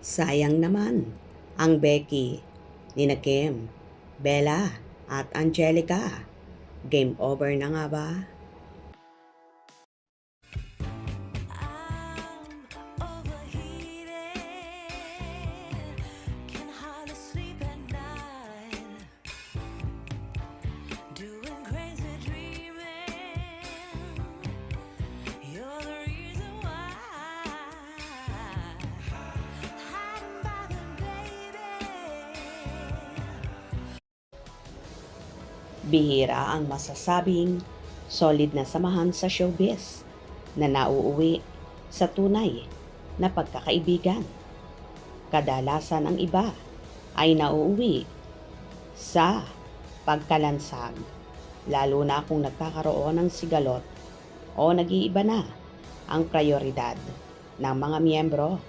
Sayang naman, ang Becky, nina Kim, Bella at Angelica. Game over na nga ba? I'm overheated, can hardly sleep at night, doing crazy dreaming. You're the reason why, hiding by the baby. Bihira ang masasabing solid na samahan sa showbiz na nauuwi sa tunay na pagkakaibigan. Kadalasan ang iba ay nauuwi sa pagkalansag, lalo na kung nagkakaroon ng sigalot o nag-iiba na ang prioridad ng mga miyembro.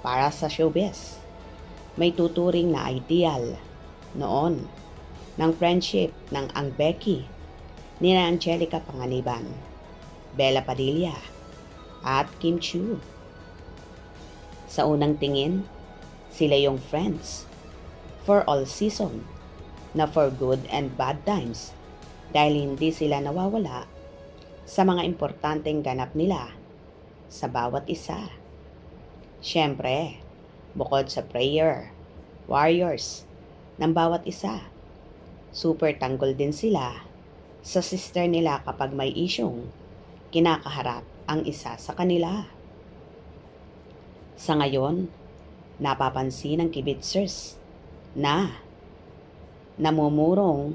Para sa showbiz, may tuturing na ideal noon ng friendship ng ang Becky ni Angelica Panganiban, Bella Padilla at Kim Chiu. Sa unang tingin, sila yung friends for all season na for good and bad times dahil hindi sila nawawala sa mga importanteng ganap nila sa bawat isa. Siyempre, bukod sa prayer, warriors ng bawat isa, super tanggol din sila sa sister nila kapag may isyong kinakaharap ang isa sa kanila. Sa ngayon, napapansin ng kibitzers na namumurong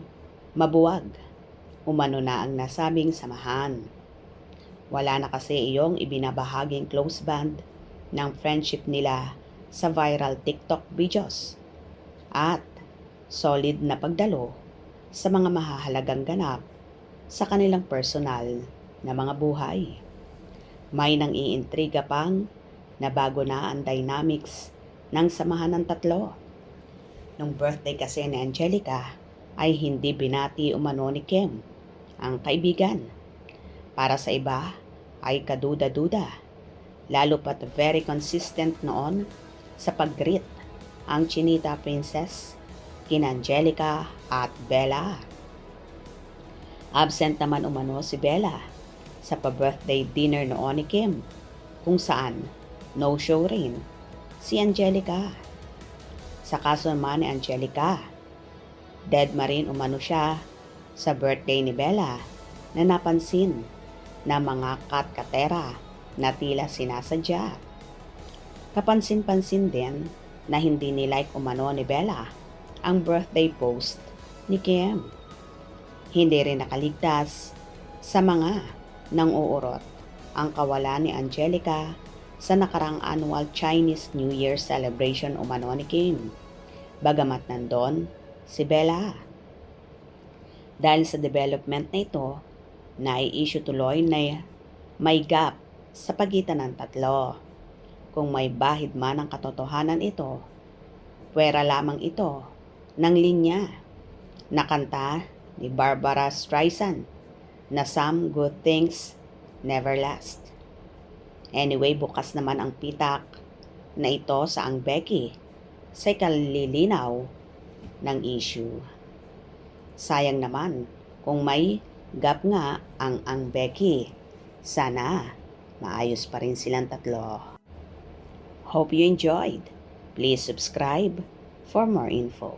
mabuwag umano na ang nasabing samahan. Wala na kasi iyong ibinabahaging close band ng friendship nila sa viral TikTok videos at solid na pagdalo sa mga mahahalagang ganap sa kanilang personal na mga buhay. May nang iintriga pang na bago na ang dynamics ng samahan ng tatlo. Nung birthday kasi ni Angelica ay hindi binati umano ni Kim ang kaibigan. Para sa iba ay kaduda-duda, lalo pat very consistent noon sa pag-greet ang Chinita Princess kina Angelica at Bella. Absent naman umano si Bella sa pa-birthday dinner noon ni Kim, kung saan no-show rin si Angelica. Sa kaso naman ni Angelica, dead ma rin umano siya sa birthday ni Bella na napansin na mga katkatera na tila sinasadya. Kapansin-pansin din na hindi nilike umano ni Bella ang birthday post ni Kim. Hindi rin nakaligtas sa mga nang-uurot ang kawalan ni Angelica sa nakarang annual Chinese New Year celebration umano ni Kim. Bagamat nandon si Bella. Dahil sa development na ito, nai-issue tuloy na may gap sa pagitan ng tatlo. Kung may bahid man ang katotohanan ito, pwera lamang ito ng linya na kanta ni Barbara Streisand na Some Good Things Never Last. Anyway, bukas naman ang pitak na ito sa ang Becky sa ikalilinaw ng issue. Sayang naman kung may gap nga ang Becky. Sana maayos pa rin silang tatlo. Hope you enjoyed. Please subscribe for more info.